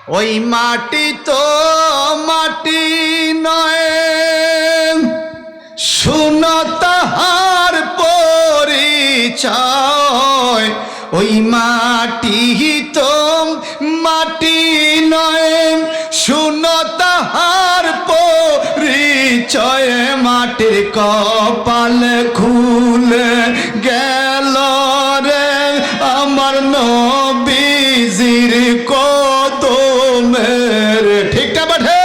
ওই মাটি তো মাটি নয়, শুনো তাহার পরিচয়। ওই মাটি তো মাটি নয়, শুনো তাহার পরিচয়। মাটির কপাল খুলে গেল রে আমার নবীজির কদমের। ঠিকটা বাঠে?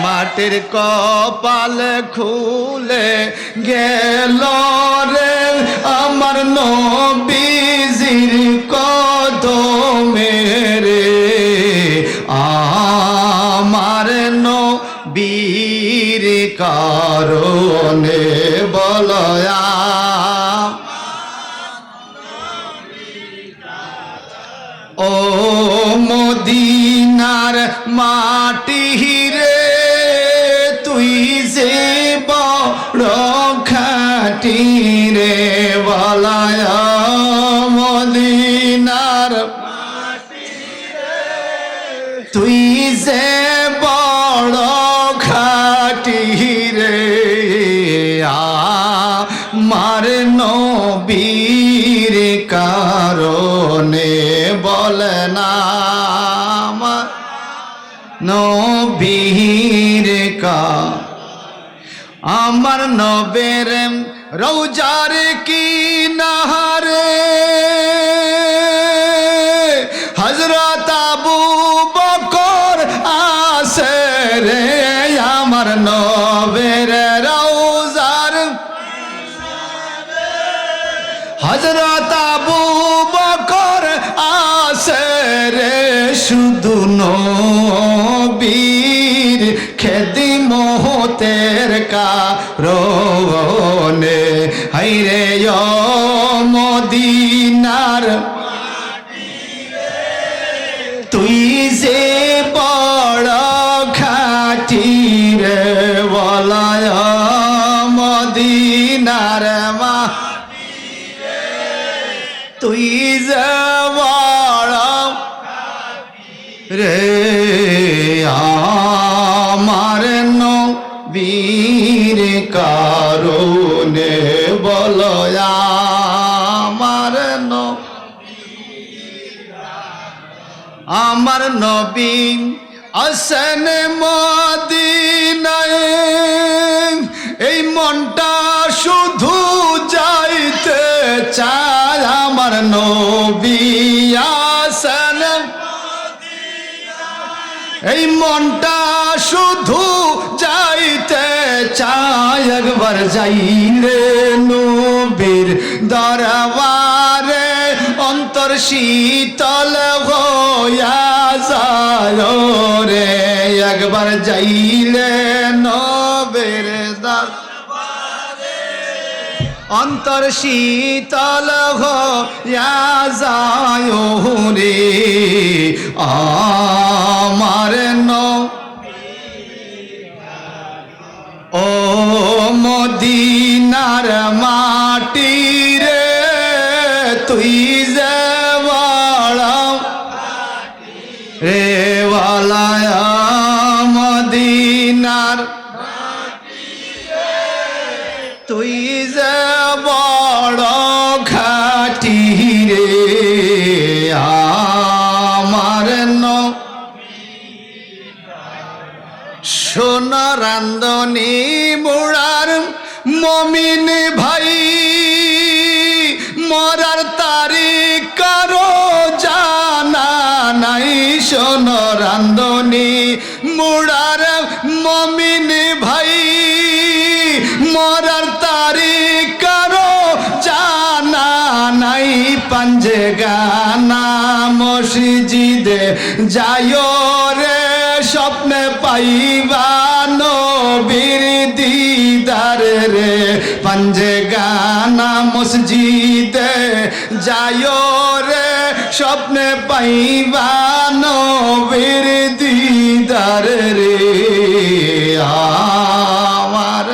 মাটির কপাল খুলে গেল রে আমার নবীজির কদমের। আমার নবীর কারণে বলয়া ও মদিনার মাটি রে, তুই যে বড় খাঁটি রে বলায়া মদিনার মাটি রে, তুই যে বড় খাঁটি রে। আমার নবীর কারণে বলে না আমার নবীর আমার নবের রওজার কিনারে হযরত আবু বকর আসে রে। আমার নবের রওজার হযরত আবু বকর আসে রে। শুধু নবীর খেদমতের কারণে হায়রে ও মদিনার তুই যে বড় খাঁটি রে বলায় মদিনার মা, তুই যে বড় রে আমার নবীর কারণে বলয়া আমার নবী আসেন মদিনায়। এই মনটা শুধু যাইতে চায় আমার নবী আসেন। এই মনটা শুধু যাইতে চায় একবার যাইলে নবীর দরবারে অন্তর শীতল হইয়া যায় রে। একবার যাইলে নবীর দরবারে অন্তর শীতল হইয়া যায় রে। আমার ও মদিনার মাটি রে, তুই যে বড় রে ওয়ালায়া মদিনার তুই যে বড় খাঁটি রে। আমার সোনা রান্ধনি মুড়ার মমিন ভাই, মরার তারিখ কারো জানা নাই। সোনা রান্ধনি মুড়ার মমিন ভাই, মরার তারিখ কারো জানা নাই। পাঞ্জে গানা মসজিদে যাইও রে, স্বপ্নে পাইবা নবীর দিদার রে। পাঞ্জে গানা মসজিদে যাইও রে, স্বপ্নে পাইবা নবীর দিদার রে। আমার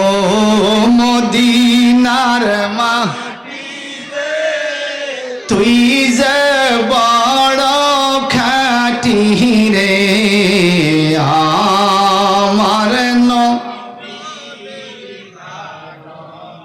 ও মদিনার মা, তুই যে বাহিরে